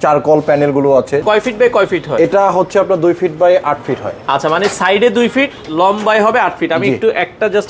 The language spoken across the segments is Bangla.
চারকল প্যানেল গুলো আছে। কয় ফিট বাই কয় ফিট হয়? এটা হচ্ছে আপনার 2 ফিট বাই 8 ফিট হয়। আচ্ছা, মানে সাইডে 2 ফিট, লম্বায় হবে 8 ফিট। আমি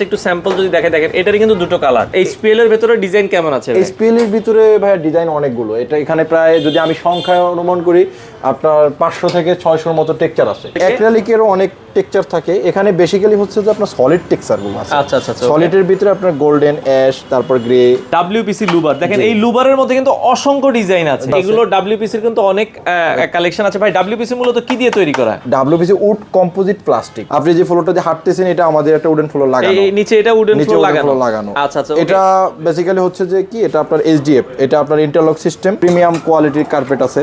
একটু স্যাম্পল যদি দেখেন, এটারই কিন্তু দুটো কালার। এইচপিএল এর ভিতরে ডিজাইন কেমন আছে? এইচপিএল এর ভিতরে ভাই ডিজাইন অনেকগুলো। এটা এখানে প্রায় যদি আমি সংখ্যায় অনুমান করি আপনার 500 থেকে 600 মতো টেক্সচার আছে। অ্যাক্রিলিকেরও অনেক টেক্সচার থাকে। এখানে বেসিক্যালি হচ্ছে যে আপনার সলিড টেক্সচার গুলো আছে। আচ্ছা, সলিডের ভিতরে আপনার গোল্ডেন, অ্যাশ, তারপর গ্রে, ডব্লিউপিসি লুবার। দেখেন এই লুবারের মধ্যে কিন্তু অসংখ্য ডিজাইন আছে। এগুলো ডব্লিউপিসি এর কিন্তু অনেক কালেকশন আছে ভাই। ডব্লিউপিসি মূলত কি দিয়ে তৈরি করা? WPC wood composite plastic. আপনি যে ফ্লোরটা দিয়ে হাঁটতেছেন এটা আমাদের একটা উডেন ফ্লোর লাগানো। এই নিচে এটা উডেন ফ্লোর লাগানো। আচ্ছা, এটা বেসিক্যালি হচ্ছে যে কি, এটা আপনার এসডিএফ, এটা আপনার ইন্টারলক সিস্টেম, প্রিমিয়াম কোয়ালিটির কার্পেট আছে।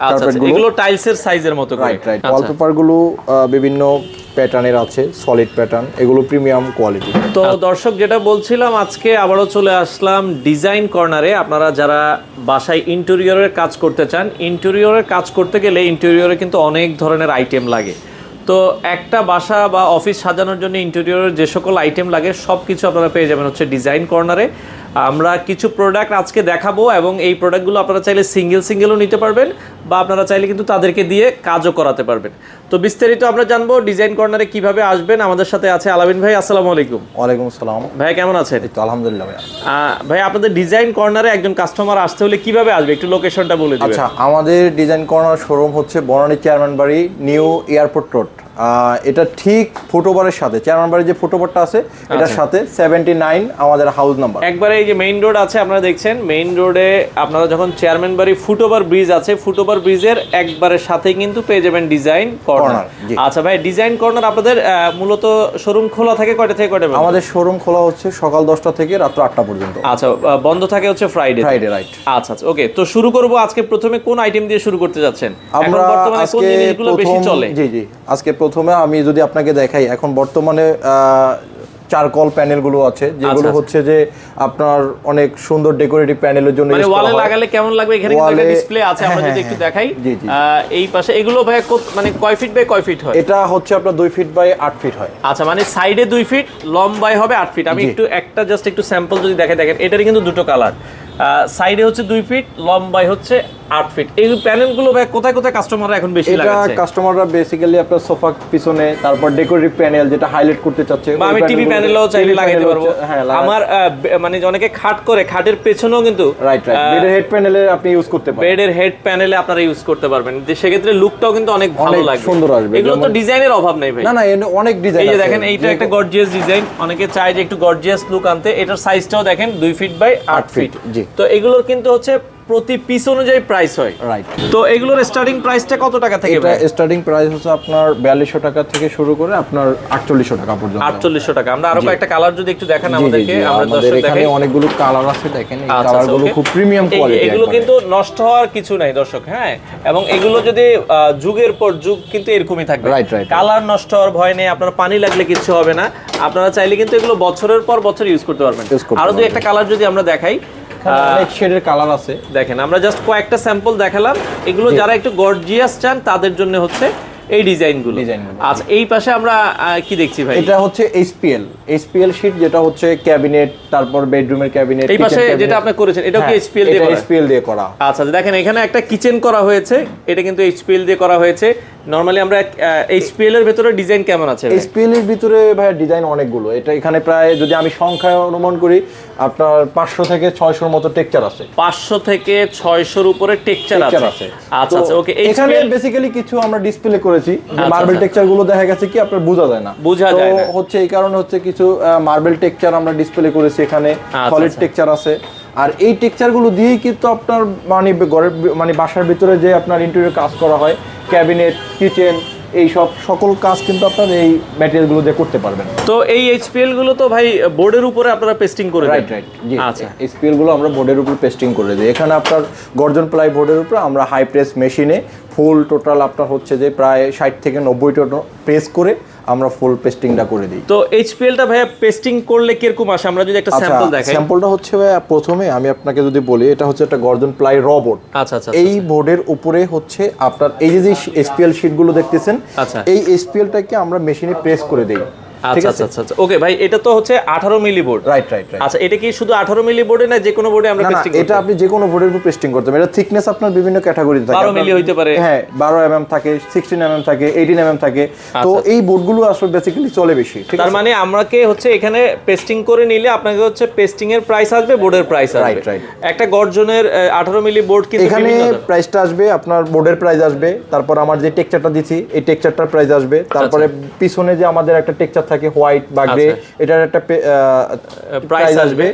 আচ্ছা, এগুলো টাইলসের সাইজের মতো করে। রাইট। ওয়ালপেপার গুলো বিভিন্ন প্যাটার্নের আছে, সলিড প্যাটার্ন, এগুলো প্রিমিয়াম কোয়ালিটি। তো দর্শক, যেটা বলছিলাম, আজকে আবারও চলে আসলাম ডিজাইন কর্নারে। আপনারা যারা বাসায় ইন্টেরিয়রের কাজ করতে চান, ইন্টেরিয়রের কাজ করতে গেলে ইন্টেরিয়রে কিন্তু অনেক ধরনের আইটেম লাগে। তো একটা বাসা বা অফিস সাজানোর জন্য ইন্টেরিয়রের যে সকল আইটেম লাগে সব কিছু আপনারা পেয়ে যাবেন হচ্ছে ডিজাইন কর্নারে। আমরা কিছু প্রোডাক্ট আজকে দেখাবো এবং এই প্রোডাক্টগুলো আপনারা চাইলে সিঙ্গেলও নিতে পারবেন বা আপনারা চাইলে কিন্তু তাদেরকে দিয়ে কাজও করাতে পারবেন। তো বিস্তারিত আমরা জানবো ডিজাইন কর্নারে কিভাবে আসবেন। আমাদের সাথে আছে আলামিন ভাই। আসসালামু আলাইকুম। ওয়ালাইকুম আসসালাম ভাই, কেমন আছেন? তো আলহামদুলিল্লাহ ভাই। ভাই, আপনাদের ডিজাইন কর্নারে একজন কাস্টমার আসতে হলে কিভাবে আসবে, একটু লোকেশনটা বলে দিবেন। আচ্ছা, আমাদের ডিজাইন কর্নার শোরুম হচ্ছে বনানী চেয়ারম্যান বাড়ি, নিউ এয়ারপোর্ট রোড। এটা ঠিক ফুটওভারের সাথে, চেয়ারম্যান বাড়ির যে ফুটওভারটা আছে এটার সাথে 79 আমাদের হাউস নাম্বার। একবারে এই যে মেইন রোড আছে আপনারা দেখছেন, মেইন রোডে আপনারা যখন চেয়ারম্যান বাড়ি ফুটওভার ব্রিজ আছে, ফুটওভার ব্রিজের একবারে সাথেই কিন্তু পেয়ে যাবেন ডিজাইন কর্নার। আচ্ছা ভাই, ডিজাইন কর্নার আপনাদের মূলত শোরুম খোলা থাকে কয়টা থেকে কয়টা? আমাদের শোরুম খোলা হচ্ছে সকাল 10টা থেকে রাত্র 8টা পর্যন্ত। আচ্ছা, বন্ধ থাকে হচ্ছে ফ্রাইডে। রাইট। আচ্ছা, ওকে। তো শুরু করব। আজকে প্রথমে কোন আইটেম দিয়ে শুরু করতে যাচ্ছেন? আমরা বর্তমানে কোন জিনিসগুলো বেশি চলে? জি, আজকে প্রথমে আমি যদি আপনাকে দেখাই, এখন বর্তমানে চারকল প্যানেল গুলো আছে, যেগুলো হচ্ছে যে আপনার অনেক সুন্দর ডেকোরেটিভ প্যানেলের জন্য মানে ওয়ালে লাগালে কেমন লাগবে। এখানে কিন্তু একটা ডিসপ্লে আছে, আমরা যদি একটু দেখাই। এই পাশে এগুলো ভাই মানে কয় ফিট বাই কয় ফিট হয়? এটা হচ্ছে আপনার 2 ফিট বাই 8 ফিট হয়। আচ্ছা, মানে সাইডে 2 ফিট, লম্বায় হবে 8 ফিট। আমি একটু স্যাম্পল যদি দেখেন, এটারই কিন্তু দুটো কালার। সাইডে হচ্ছে 2 ফিট, লম্বায় হচ্ছে 8 ফিট। এই প্যানেলগুলো ভাই কোথায় কাস্টমাররা এখন বেশি লাগাচ্ছে? এটা কাস্টমাররা বেসিক্যালি আপনার সোফা পিছনে, তারপর ডেকোরেটিভ প্যানেল যেটা হাইলাইট করতে চাচ্ছে, বা আমি টিভি প্যানেলও চাইলে লাগাতে পারবো। আমার মানে অনেকে খাট করে, খাটের পেছনেও কিন্তু রাইট বেডের হেড প্যানেলে আপনি ইউজ করতে পারবেন। বেডের হেড প্যানেলে আপনারা ইউজ করতে পারবেন। সেক্ষেত্রে লুকটাও কিন্তু অনেক ভালো লাগবে, সুন্দর আসবে। এগুলো তো ডিজাইনের অভাব নেই ভাই। না, অনেক ডিজাইন আছে। এই যে দেখেন, এইটা একটা গর্জিয়াস ডিজাইন। অনেকে চায় যে একটু গর্জিয়াস লুক আনতে। এটার সাইজটাও দেখেন 2 ফিট বাই 8 ফিট। তো এগুলোর কিন্তু হচ্ছে প্রতি পিস অনুযায়ী প্রাইস হয়। রাইট। তো এগুলোর স্টার্টিং প্রাইসটা কত টাকা থেকে? এটা স্টার্টিং প্রাইস হচ্ছে আপনার 4200 টাকা থেকে শুরু করে আপনার 4800 টাকা পর্যন্ত। 4800 টাকা। আমরা আরো কয়েকটা কালার যদি একটু দেখান আমাদেরকে, আমরা দর্শক দেখাই। এখানে অনেকগুলো কালার আছে, দেখেন এই কালারগুলো খুব প্রিমিয়াম কোয়ালিটি। এগুলো কিন্তু নষ্ট হওয়ার কিছু নাই দর্শক, হ্যাঁ। এবং এগুলো যদি যুগের পর যুগ কিন্তু এরকমই থাকবে। রাইট। কালার নষ্ট হওয়ার ভয় নেই, আপনার পানি লাগলে কিছু হবে না। আপনারা চাইলে কিন্তু এগুলো বছরের পর বছর ইউজ করতে পারবেন। আরো দুই একটা কালার যদি আমরা দেখাই, অনেক শেডের কালার আছে। দেখেন, আমরা জাস্ট কয়েকটা স্যাম্পল দেখালাম। এগুলো যারা একটু গর্জিয়াস চান তাদের জন্য হচ্ছে এই ডিজাইনগুলো। আচ্ছা, এই পাশে আমরা কি দেখছি ভাই? এটা হচ্ছে এইচপিএল শীট, যেটা হচ্ছে ক্যাবিনেট, তারপর বেডরুমের ক্যাবিনেট। এই পাশে যেটা আপনি করেছেন এটাও কি এইচপিএল দিয়ে করা? আচ্ছা, দেখেন এখানে একটা কিচেন করা হয়েছে, এটা কিন্তু এইচপিএল দিয়ে করা হয়েছে। নরমালি আমরা এইচপিএল এর ভিতরে ডিজাইন কেমন আছে? এইচপিএল এর ভিতরে ভাই ডিজাইন অনেকগুলো। এটা এখানে প্রায় যদি আমি সংখ্যায় অনুমান করি আপনার 500 থেকে 600 মতো টেক্সচার আছে। 500 থেকে 600 উপরে টেক্সচার আছে। আচ্ছা, ওকে। এখানে বেসিক্যালি কিছু আমরা ডিসপ্লে করেছি, যে মার্বেল টেক্সচার গুলো দেখা গেছে কি আপনার বোঝা যায় না। তো হচ্ছে এই কারণে হচ্ছে কিছু মার্বেল টেক্সচার আমরা ডিসপ্লে করেছি এখানে, সলিড টেক্সচার আছে। আর এই টেক্সচার গুলো দিয়েই কিন্তু আপনার মানে ঘরের মানে বাসার ভিতরে যে আপনার ইন্টেরিয়র কাজ করা হয়, ক্যাবিনেট, কিচেন, এই সকল কাজ কিন্তু আপনার এই ম্যাটেরিয়াল গুলো দিয়ে করতে পারবেন। তো এই এইচপিএল গুলো তো ভাই বোর্ডের উপরে আপনারা পেস্টিং করে দেন? রাইট। জি, আচ্ছা, এইচপিএল গুলো আমরা বোর্ডের উপর পেস্টিং করে দিই। এখানে আপনার গর্জন প্লাই বোর্ডের উপর আমরা হাই প্রেস মেশিনে ফুল টোটাল আপনার হচ্ছে যে প্রায় 60 থেকে 90টা প্রেস করে আমরা ফুল পেস্টিংটা করে দিই। তো এইচপিএলটা ভাই পেস্টিং করলে কিরকম আসে, আমরা যদি একটা স্যাম্পল দেখাই? স্যাম্পলটা হচ্ছে ভাই, প্রথমে আমি আপনাকে যদি বলি, এটা হচ্ছে একটা গর্জন প্লাই র বোর্ড। আচ্ছা। এই বোর্ডের উপরে হচ্ছে আপনার এই যে এইচপিএল শীটগুলো দেখতেছেন, এই এইচপিএলটাকে আমরা মেশিনে প্রেস করে দেই। ঠিক আচ্ছা আছে? আচ্ছা ওকে ভাই, এটা তো হচ্ছে 18 milli board. Right right right. আচ্ছা, এটা কি শুধু 18 মিলি বোর্ডে না যে কোনো বোর্ডে আমরা না, পেস্টিং এটা আপনি যে কোনো বোর্ডের উপর পেস্টিং করতে পারেন। এটা থিকনেস আপনার বিভিন্ন ক্যাটাগরিতে থাকে। 12 মিলি হইতে পারে। হ্যাঁ, 12 mm থাকে, 16 mm থাকে, 18 mm থাকে। তো এই বোর্ডগুলো আসলে বেসিক্যালি চলে বেশি, ঠিক তার আছে? মানে আমাকে হচ্ছে এখানে পেস্টিং করে নিলে আপনাকে হচ্ছে পেস্টিং এর প্রাইস আসবে, বোর্ডের প্রাইস আসবে। Right right. একটা গর্জনের 18 মিলি বোর্ড কিন্তু এখানে বিভিন্ন দাম। প্রাইসটা আসবে আপনার, বোর্ডের প্রাইস আসবে, তারপর আমার যে টেক্সচারটা দিছি এই টেক্সচারটার প্রাইস আসবে, তারপরে পিছনে যে আমাদের একটা টেক্সচার থাকে হোয়াইট বা গ্রে, এটার একটা প্রাইস আসবে,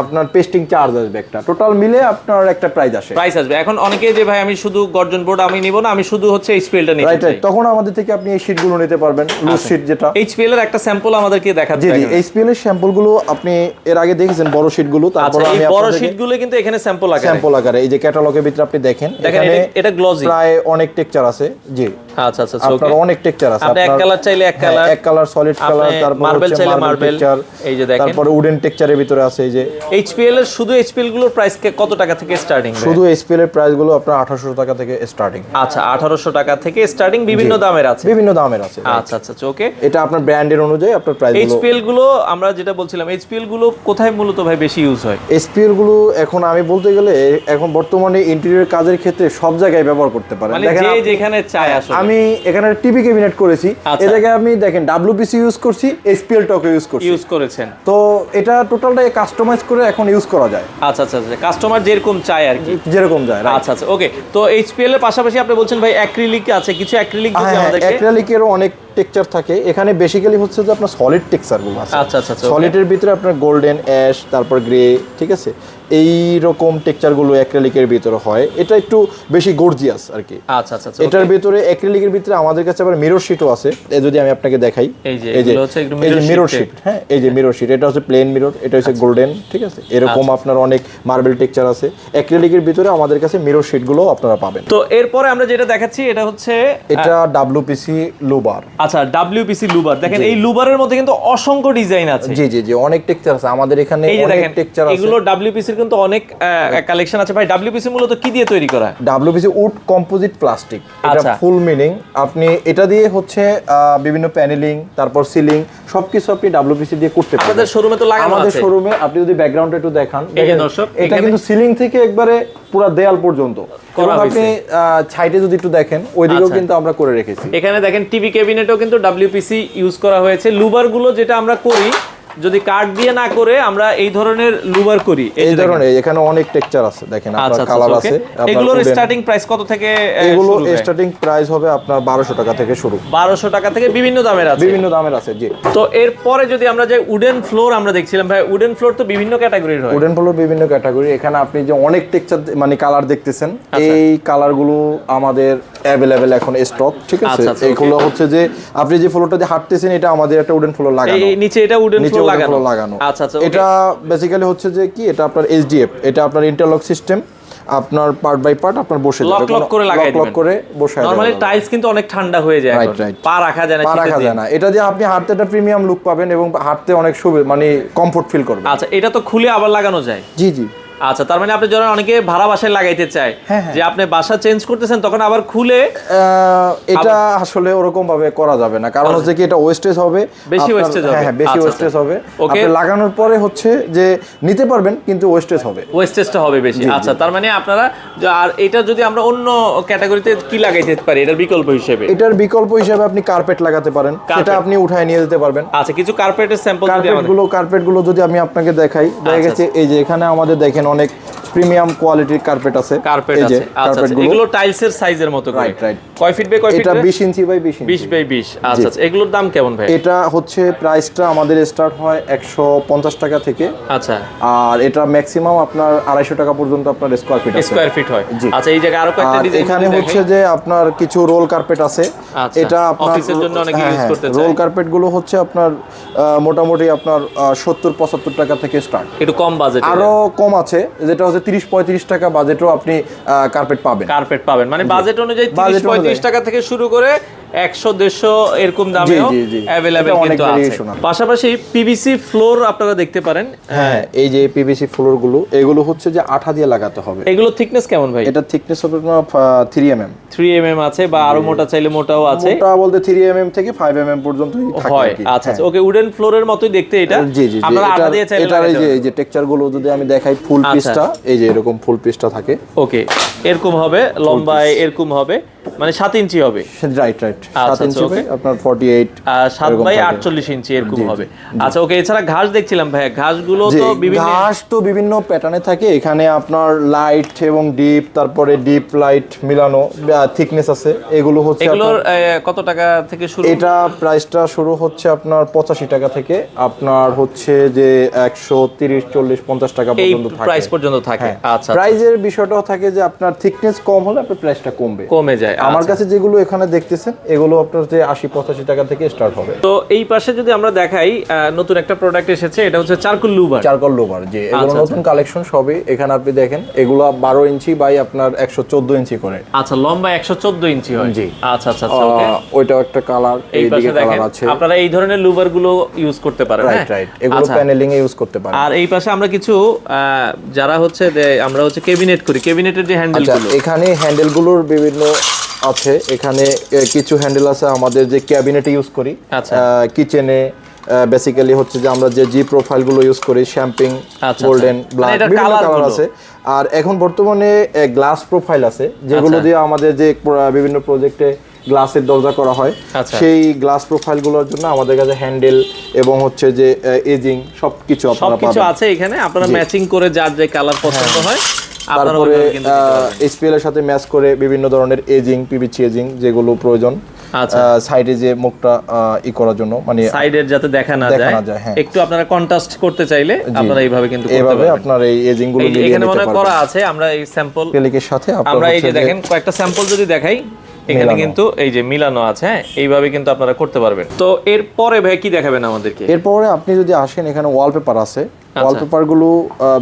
আপনার পেস্টিং চার্জ আসবে, একটা টোটাল মিলে আপনার একটা প্রাইস আসে। প্রাইস আসবে। এখন অনেকে যে ভাই আমি শুধু গর্জন বোর্ড আমি নিব না, আমি শুধু হচ্ছে এইচপিএলটা নিতে রাইট চাই, রাইট, তখন আমাদের থেকে আপনি এই শীটগুলো নিতে পারবেন, লুজ শীট যেটা। এইচপিএল এর একটা স্যাম্পল আমাদেরকে দেখাতে জি জি, এইচপিএল এর স্যাম্পলগুলো আপনি এর আগে দেখেছেন, বড় শীটগুলো। তারপর আচ্ছা, আমি এই বড় আপনাদেরকে শীটগুলো কিন্তু এখানে স্যাম্পল আকারে, স্যাম্পল আকারে এই যে ক্যাটালগের ভিতরে আপনি দেখেন, এখানে এটা গ্লজি, প্রায় অনেক টেক্সচার আছে। জি আচ্ছা আচ্ছা, আপনার অনেক টেক্সচার আছে। আপনি এক কালার চাইলে এক কালার, এক কালার সলিড কালার, তারপর মার্বেল চাইলে মার্বেল, টেক্সচার, এই যে দেখেন, তারপরে উডেন টেক্সচারের ভিতরে আছে এই যে। এইচপিএল এর শুধু এইচপিএল গুলোর প্রাইস কত টাকা থেকে স্টার্টিং? শুধু এইচপিএল এর প্রাইস গুলো আপনার 1800 টাকা থেকে স্টার্টিং। আচ্ছা, 1800 টাকা থেকে স্টার্টিং, বিভিন্ন দামের আছে, বিভিন্ন দামের আছে। আচ্ছা আচ্ছা ওকে। এটা আপনার ব্র্যান্ডের অনুযায়ী আপনার প্রাইস গুলো। এইচপিএল গুলো আমরা যেটা বলছিলাম, এইচপিএল গুলো কোথায় মূলত ভাই বেশি ইউজ হয়? এইচপিএল গুলো এখন আমি বলতে গেলে এখন বর্তমানে ইন্টেরিয়র কাজের ক্ষেত্রে সব জায়গায় ব্যবহার করতে পারেন। মানে যে যেখানে চায় আসলে। আমি এখানে টিভি ক্যাবিনেট করেছি, এই জায়গায় আমি দেখেন ডব্লিউপিসি ইউজ করছি, এইচপিএল টকে ইউজ করেছেন। তো এটা টোটালটাই কাস্টমাইজ করে এখন ইউজ করা যায়। আচ্ছা আচ্ছা, কাস্টমার যেরকম চায় আর কি, যেরকম যায়। আচ্ছা আচ্ছা ওকে। তো এইচপিএল এর পাশাপাশি আপনি বলছেন ভাই অ্যাক্রিলিক আছে, কিছু অ্যাক্রিলিক যদি আমাদেরকে। অ্যাক্রিলিকেরও অনেক টেক্সচার থাকে এখানে, বেসিক্যালি হচ্ছে যে আপনার সলিড টেক্সচার গুলো আছে। আচ্ছা আচ্ছা, সলিডের ভিতরে আপনার গোল্ডেন, অ্যাশ, তারপর গ্রে, ঠিক আছে, এই রকম টেক্সচার গুলো অ্যাক্রিলিকের ভিতরে হয়। এটা একটু বেশি গর্জিয়াস আর কি। আচ্ছা আচ্ছা, এটার ভিতরে অ্যাক্রিলিকের ভিতরে আমাদের কাছে আবার মিরর শিটও আছে। এই যদি আমি আপনাকে দেখাই, এই যে হচ্ছে একটু মিরর শিট। হ্যাঁ, এই যে মিরর শিট, এটা হচ্ছে প্লেন মিরর, এটা হচ্ছে গোল্ডেন, ঠিক আছে। এরকম আপনার অনেক মার্বেল টেক্সচার আছে। অ্যাক্রিলিকের ভিতরে আমাদের কাছে মিরর শিট গুলো আপনারা পাবেন। তো এরপরে আমরা যেটা দেখাচ্ছি এটা হচ্ছে এটা ডব্লিউপিসি লুবার। আচ্ছা, ডব্লিউপিসি লুবার। দেখেন এই লুবারের মধ্যে কিন্তু অসংখ্য ডিজাইন আছে। জি জি জি, অনেক টেক্সচার আছে আমাদের এখানে, অনেক টেক্সচার আছে। এগুলো ডব্লিউপিসি এর কিন্তু অনেক কালেকশন আছে ভাই। ডব্লিউপিসি মূলত কি দিয়ে তৈরি করা? ডব্লিউপিসি উড কম্পোজিট প্লাস্টিক, এটা ফুল মিনিং। আপনি এটা দিয়ে হচ্ছে বিভিন্ন প্যানেলিং, তারপর সিলিং সবকিছু আপনি ডব্লিউপিসি দিয়ে করতে পারবেন। আমাদের শোরুমে তো লাগানো আছে। আমাদের শোরুমে আপনি যদি ব্যাকগ্রাউন্ডটা একটু দেখান, দেখেন দর্শক, এটা কিন্তু সিলিং থেকে একবারে পুরো দেয়াল পর্যন্ত। এবং আপনি সাইডে যদি একটু দেখেন, ওইদিকেও কিন্তু আমরা করে রেখেছি। এখানে দেখেন টিভি ক্যাবিনেটও কিন্তু ডব্লিউপিসি ইউজ করা হয়েছে। লুবার গুলো যেটা আমরা করি, যদি কাঠ দিয়ে না করে আমরা এই ধরনের লুবার করি, এই ধরনের এখানে অনেক টেক্সচার আছে। দেখেন আপনার কালার আছে। এগুলোর স্টার্টিং প্রাইস কত থেকে? এগুলো স্টার্টিং প্রাইস হবে আপনার 1200 টাকা থেকে শুরু। 1200 টাকা থেকে বিভিন্ন দামের আছে। বিভিন্ন দামের আছে, জি। তো এরপরে যদি আমরা যাই, উডেন ফ্লোর আমরা দেখছিলাম ভাই। উডেন ফ্লোর তো বিভিন্ন ক্যাটাগরির হয়। উডেন ফ্লোর বিভিন্ন ক্যাটাগরি। এখানে আপনি যে অনেক টেক্সচার মানে কালার দেখতেছেন, এই কালারগুলো আমাদের অ্যাভেলেবেল এখন স্টক, ঠিক আছে। এইগুলো হচ্ছে যে আপনি যে ফ্লোরটা দিয়ে হাঁটতেছেন, এটা আমাদের একটা উডেন ফ্লোর লাগানো। এই নিচে এটা উডেন ফ্লোর লাগানো। আচ্ছা আচ্ছা, এটা বেসিক্যালি হচ্ছে যে কি, এটা আপনার এইচডিএফ, এটা আপনার ইন্টারলক সিস্টেম। আপনার পার্ট বাই পার্ট আপনার বসে যাবে, লক করে লাগাই দিবেন। লক করে বসে যাবে। নরমালি টাইলস কিন্তু অনেক ঠান্ডা হয়ে যায়, পা রাখা যায় না। এটা দিয়ে আপনি হাঁটতে একটা প্রিমিয়াম লুক পাবেন এবং হাঁটতে অনেক সুবিধা, মানে কমফোর্ট ফিল করবেন। আচ্ছা, এটা তো খুলে আবার লাগানো যায়? জি জি। আচ্ছা, তার মানে আপনি যখন অনেকে ভাড়া বাসায় লাগাইতে চায়, যে আপনি বাসা চেঞ্জ করতেছেন, তখন আবার খুলে এটা আসলে ওরকম ভাবে করা যাবে না, কারণ হচ্ছে কি এটা ওয়েস্টেজ হবে, বেশি ওয়েস্টেজ হবে। হ্যাঁ, বেশি ওয়েস্টেজ হবে। আপনি লাগানোর পরে হচ্ছে যে নিতে পারবেন, কিন্তু ওয়েস্টেজ হবে, ওয়েস্টেজটা হবে বেশি। আচ্ছা, তার মানে আপনারা আর এটা যদি আমরা অন্য ক্যাটাগরিতে কি লাগাইতে পারি এটার বিকল্প হিসেবে? এটার বিকল্প হিসেবে আপনি কার্পেট লাগাতে পারেন, সেটা আপনি উঠায় নিয়ে যেতে পারবেন। আচ্ছা, কিছু কার্পেটের স্যাম্পল কার্পেটগুলো যদি আমি আপনাকে দেখাই, দেখা গেছে এই যে এখানে আমাদের দেখেন অনেক প্রিমিয়াম কোয়ালিটির কার্পেট আছে। কার্পেট আছে। আচ্ছা, এগুলো টাইলসের সাইজের মতো করে। রাইট। কয় ফিট বাই কয় ফিট? এটা 20 ইঞ্চি বাই 20 ইঞ্চি। 20 বাই 20। আচ্ছা, এগুলোর দাম কেমন ভাই? এটা হচ্ছে প্রাইসটা আমাদের স্টার্ট হয় 150 টাকা থেকে। আচ্ছা, আর এটা ম্যাক্সিমাম আপনার 250 টাকা পর্যন্ত আপনার স্কয়ার ফিট হয়। আচ্ছা, এই জায়গায় আরো কয়েকটা ডিজাইন এখানে হচ্ছে যে আপনার কিছু রোল কার্পেট আছে। এটা আপনার অফিসের জন্য অনেকে ইউজ করতে চায়। রোল কার্পেট গুলো হচ্ছে আপনার মোটামুটি আপনার 70-75 টাকা থেকে স্টার্ট। একটু কম বাজেট, আরো কম আছে, যেটা হচ্ছে 30-35 টাকা বাজেটও আপনি কার্পেট পাবেন। মানে বাজেট অনুযায়ী 30-35 টাকা থেকে শুরু করে 100-150 এরকম দামেও अवेलेबल কিন্তু আছে। পাশাপাশি পিভিসি ফ্লোর আপনারা দেখতে পারেন। হ্যাঁ, এই যে পিভিসি ফ্লোর গুলো, এগুলো হচ্ছে যে আঠা দিয়ে লাগাতে হবে। এগুলো থিকনেস কেমন ভাই? এটা থিকনেস হবে 3 mm। 3 mm আছে, বা আরো মোটা চাইলে মোটাও আছে। মোটা বলতে 3 mm থেকে 5 mm পর্যন্ত থাকে হয়। আচ্ছা আচ্ছা, ওকে, উডেন ফ্লোরের মতোই দেখতে এটা। আপনারা আঠা দিয়ে চাইলে এটা এই যে টেক্সচার গুলো যদি আমি দেখাই, ফুল পিসটা এই যে এরকম ফুল পিসটা থাকে। ওকে, এরকম হবে, লম্বায় এরকম হবে, মানে 7 ইঞ্চি হবে। রাইট 7 ইঞ্চি হবে আপনার 48 7 বাই 48 ইঞ্চি এরকম হবে। আচ্ছা ওকে, এছাড়া ঘাস দেখছিলাম ভাই, ঘাসগুলো তো বিভিন্ন প্যাটার্নে থাকে। এখানে আপনার লাইট এবং ডিপ, তারপরে ডিপ লাইট মিলানো থিকনেস আছে। এগুলো হচ্ছে এগুলোর কত টাকা থেকে শুরু? এটা প্রাইসটা শুরু হচ্ছে আপনার 85 টাকা থেকে, আপনার হচ্ছে যে 130 40 50 টাকা পর্যন্ত থাকে, প্রাইস পর্যন্ত থাকে। আচ্ছা, প্রাইজের বিষয়টাও থাকে যে আপনার থিকনেস কম হলে আপনার প্রাইসটা কমে যায়। আমার কাছে যেগুলো এখানে দেখতেছেন, এগুলো আপনার যে 80-85 টাকা থেকে স্টার্ট হবে। তো এই পাশে যদি আমরা দেখাই, নতুন একটা প্রোডাক্ট এসেছে, এটা হচ্ছে চারকোল লুভার। যে এগুলো নতুন কালেকশন সবই। এখানে আপনি দেখেন, এগুলো 12 ইঞ্চি বাই আপনার 114 ইঞ্চি করে। আচ্ছা, লম্বা 114 ইঞ্চি হয়। জি, আচ্ছা আচ্ছা, ওকে। ওইটাও একটা কালার, এই দিকে কালার আছে। আপনারা এই ধরনের লুভার গুলো ইউজ করতে পারেন। রাইট, এগুলো প্যানেলিং এ ইউজ করতে পারেন। আর এই পাশে আমরা কিছু যারা হচ্ছে আমরা হচ্ছে ক্যাবিনেট করি, ক্যাবিনেটের যে হ্যান্ডেল গুলো, এখানে হ্যান্ডেল গুলোর বিভিন্ন আছে। এখানে কিছু হ্যান্ডেল আছে আমাদের যে ক্যাবিনেটে ইউজ করি, কিচেনে বেসিক্যালি হচ্ছে যে আমরা যে জি প্রোফাইল গুলো ইউজ করি, শ্যাম্পিং, গোল্ডেন, ব্ল্যাক, বিভিন্ন কালার আছে। আর এখন বর্তমানে গ্লাস প্রোফাইল আছে, যেগুলো দিয়ে আমাদের যে বিভিন্ন প্রজেক্টে গ্লাসের দরজা করা হয়, সেই গ্লাস প্রোফাইল গুলোর জন্য আমাদের কাছে হ্যান্ডেল এবং হচ্ছে যে এজিং সবকিছু আছে এখানে। আপনারা ম্যাচিং করে যার যে কালার পছন্দ হয়, তারপরে এসপিএল এর সাথে ম্যাচ করে বিভিন্ন ধরনের এজিং, পিভিসি এজিং যেগুলো প্রয়োজন, সাইডে যে মুখটা করার জন্য, মানে সাইডের যাতে দেখা না যায়, একটু আপনারা কন্ট্রাস্ট করতে চাইলে আপনারা এইভাবে কিন্তু করতে পারবেন। এইভাবে আপনার এই এজিং গুলো মিলিয়ে এখানে মনে করা আছে। আমরা এই স্যাম্পল পেলিকের সাথে আমরা এই যে দেখেন কয়েকটা স্যাম্পল যদি দেখাই, এখানে কিন্তু এই যে মিলানো আছে। হ্যাঁ, এইভাবে কিন্তু আপনারা করতে পারবেন। তো এরপরে ভাই কি দেখাবেন আমাদেরকে? এরপরে আপনি যদি আসেন, এখানে ওয়ালপেপার আছে। ওয়ালপেপার গুলো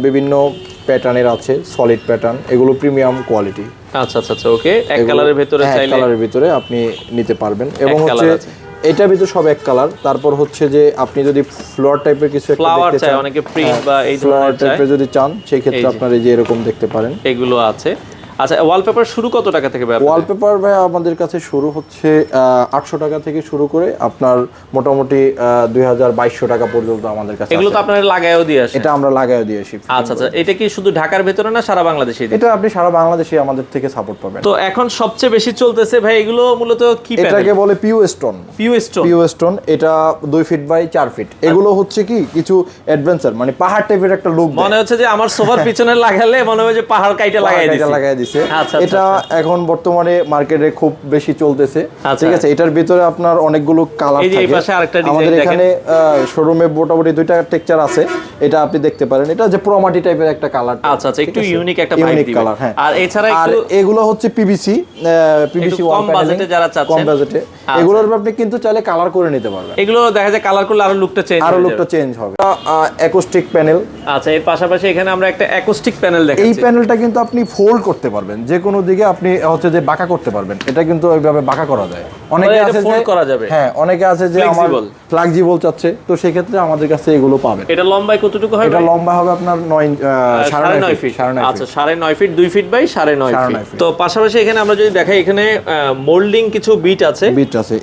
বিভিন্ন প্যাটার্নের আছে, সলিড প্যাটার্ন, এগুলো প্রিমিয়াম কোয়ালিটি। আচ্ছা আচ্ছা আচ্ছা, ওকে। এক কালারের ভিতরে চাইলে কালারের ভিতরে আপনি নিতে পারবেন। এবং হচ্ছে এটার ভিতরে সব এক কালার। তারপর হচ্ছে যে আপনি যদি ফ্লোর টাইপের কিছু একটা দেখতে চান, অনেকে প্রিন্ট বা এই ফ্লোর টাইপের যদি চান, সেই ক্ষেত্রে আপনারা এই যে এরকম দেখতে পারেন, এগুলো আছে। আচ্ছা, ওয়ালপেপার শুরু কত টাকা থেকে ভাই? ওয়ালপেপার ভাই আমাদের কাছে শুরু হচ্ছে 800 টাকা থেকে শুরু করে আপনার মোটামুটি 2200 টাকা পর্যন্ত আমাদের কাছে। এগুলো তো আপনারা লাগায়ও দিয়ে আসেন? এটা আমরা লাগায়ও দিয়ে আসি। আচ্ছা আচ্ছা, এটা কি শুধু ঢাকার ভেতরে না সারা বাংলাদেশে? এটা আপনি সারা বাংলাদেশে আমাদের থেকে সাপোর্ট পাবেন। তো এখন সবচেয়ে বেশি চলতেছে ভাই, এগুলো মূলত কি প্যানেল? এটাকে বলে পিউ স্টোন। এটা 2 ফিট বাই 4 ফিট। এগুলো হচ্ছে কি কিছু অ্যাডভেঞ্চার, মানে পাহাড় টাইপের একটা লুক। মনে হচ্ছে যে আমার সোফার পিছনে লাগালে মনে হয় যে পাহাড় কাইটা লাগাই দিছে। এটা এখন বর্তমানে মার্কেটে খুব বেশি চলতেছে। ঠিক আছে, এটার ভিতরে আপনার অনেকগুলো কালার থাকে। আমাদের এখানে শোরুমে মোটামুটি 2টা টেক্সচার আছে, এটা আপনি দেখতে পারেন। এটা যে প্রোমাটি টাইপের একটা কালার। আচ্ছা আচ্ছা, একটু ইউনিক একটা ভাইব দিবে। কালার, হ্যাঁ। আর এছাড়া একটু এগুলো হচ্ছে পিভিসি ওয়াল কম বাজেটে যারা চাচ্ছেন, কম বাজেটে এগুলোর আপনি কিন্তু চাইলে কালার করে নিতে পারবেন। এগুলো দেখা যায় কালার করলে আরো লুকটা চেঞ্জ হবে। Acoustic panel. আচ্ছা, এর পাশাপাশি এখানে আমরা একটা অ্যাকোস্টিক প্যানেল দেখাচ্ছি। এই প্যানেলটা কিন্তু আপনি ফোল্ড করতে পারবেন, যে কোনো দিকে আপনি হচ্ছে যে বাঁকা করতে পারবেন। এটা কিন্তু ওইভাবে বাঁকা করা যায়। অনেকে আছে ফোল্ড করা যাবে। হ্যাঁ, অনেকে আছে যে আমার ফ্লেক্সিবল চাচ্ছে, তো সেই ক্ষেত্রে আমাদের কাছে এগুলো পাবেন। এটা লম্বায় কতটুকু হবে? এটা লম্বা হবে আপনার 9.5 ফিট। আচ্ছা, 9.5 ফিট, 2 ফিট বাই 9.5 ফিট। তো পাশাপাশি এখানে আমরা যদি দেখাই, এখানে মোল্ডিং কিছু বিট আছে।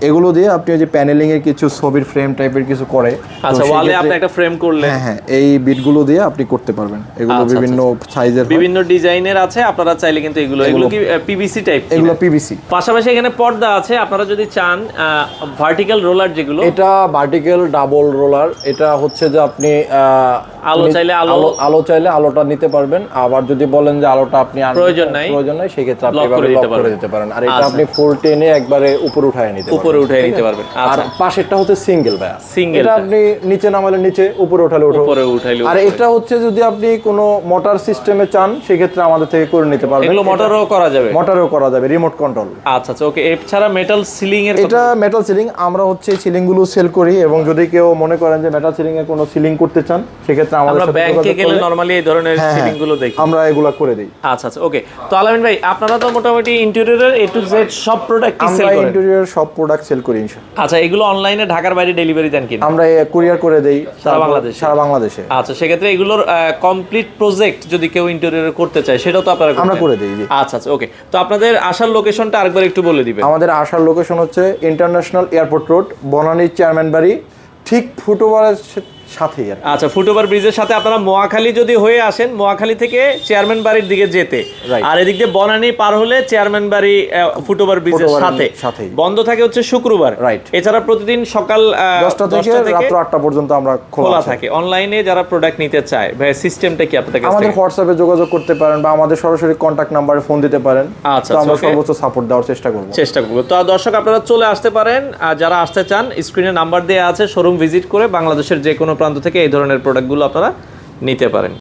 এগুলো দিয়ে আপনি ওই যে প্যানেলিং এর কিছু ছবির ফ্রেম টাইপের কিছু করে, আচ্ছা, ওয়ালে আপনি একটা ফ্রেম করলে, হ্যাঁ, এই বিটগুলো দিয়ে আপনি করতে পারবেন। এগুলো বিভিন্ন সাইজের, বিভিন্ন ডিজাইনের আছে। আপনারা চাইলে কিন্তু এগুলো কি পিভিসি টাইপ? এগুলো পিভিসি। পাশাপাশি এখানে পর্দা আছে। আপনারা যদি চান ভার্টিক্যাল রোলার, যেগুলো এটা ভার্টিক্যাল ডাবল রোলার। এটা হচ্ছে যে আপনি আলো চাইলে আলোটা নিতে পারবেন। আবার যদি বলেন যে আলোটা আপনি প্রয়োজন নাই, সেই ক্ষেত্রে আপনি এভাবে লক করে দিতে পারেন। আর এটা আপনি ফুল টেনে একবারে উপরে উঠায় নিতে পারবেন। আর পাশেরটা হচ্ছে সিঙ্গেল ভাইয়া। এটা আপনি নিচে নামালে নিচে, উপরে উঠালে উপরে উঠাইলে। আর এটা হচ্ছে যদি আপনি কোনো মোটর সিস্টেমে চান, সেই ক্ষেত্রে আমাদের থেকে করে নিতে পারবেন। এগুলো মোটরও করা যাবে, রিমোট কন্ট্রোল। আচ্ছা আচ্ছা, ওকে। এছাড়া মেটাল সিলিং এর, এটা মেটাল সিলিং। আমরা হচ্ছে সিলিং গুলো সেল করি, এবং যদি কেউ মনে করেন যে মেটাল সিলিং এর কোনো সিলিং করতে চান, সেক্ষেত্রে আমাদের সাথে ব্যাংকে গেলে নরমালি এই ধরনের সিলিং গুলো দেখি, আমরা এগুলো করে দেই। আচ্ছা আচ্ছা, ওকে। তো আলামিন ভাই, আপনারা তো মোটামুটি ইন্টেরিয়রের A to Z সব প্রোডাক্ট সেল করেন? ইন্টেরিয়র সব প্রোডাক্ট সেল করি ইনশাআল্লাহ। আচ্ছা, এগুলো অনলাইনে ঢাকার বাইরে ডেলিভারি দেন কিনা? আমরা কুরিয়ার করে দেই সারা বাংলাদেশে। আচ্ছা, সেক্ষেত্রে এগুলোর কমপ্লিট প্রজেক্ট যদি কেউ ইন্টেরিয়র করতে চায় সেটাও তো আমরা করে দেই। আচ্ছা আচ্ছা, ওকে। তো আপনাদের আসার লোকেশনটা আরেকবার একটু বলে দিবেন। আমাদের আসার লোকেশন হচ্ছে international airport road, Banani chairman বাড়ি, ঠিক ফুটওভারের সাথেই। আচ্ছা, ফুটওভার ব্রিজের সাথে আপনারা মোয়াখালী যদি হয়ে আসেন, মোয়াখালী থেকে চেয়ারম্যান বাড়ির দিকে যেতে, আর এদিক দিয়ে বনানী পার হলে চেয়ারম্যান বাড়ি ফুটওভার ব্রিজের সাথে। বন্ধ থাকে হচ্ছে শুক্রবার, রাইট। এছাড়া প্রতিদিন সকাল 10টা থেকে রাত 8টা পর্যন্ত আমরা খোলা থাকে। অনলাইনে যারা প্রোডাক্ট নিতে চায়, ভাই সিস্টেমটা কি আপনাদের কাছে? আমাদের হোয়াটসঅ্যাপে যোগাযোগ করতে পারেন বা আমাদের সরাসরি কন্টাক্ট নাম্বারে ফোন দিতে পারেন। আচ্ছা, তো আমরা সর্বোচ্চ সাপোর্ট দেওয়ার চেষ্টা করব। তো দর্শক, আপনারা চলে আসতে পারেন, আর যারা আসতে চান স্ক্রিনে নাম্বার দেওয়া আছে, শোরুম ভিজিট করে বাংলাদেশের যে কোনো প্রান্ত থেকে এই ধরনের প্রোডাক্টগুলো আপনারা নিতে পারেন।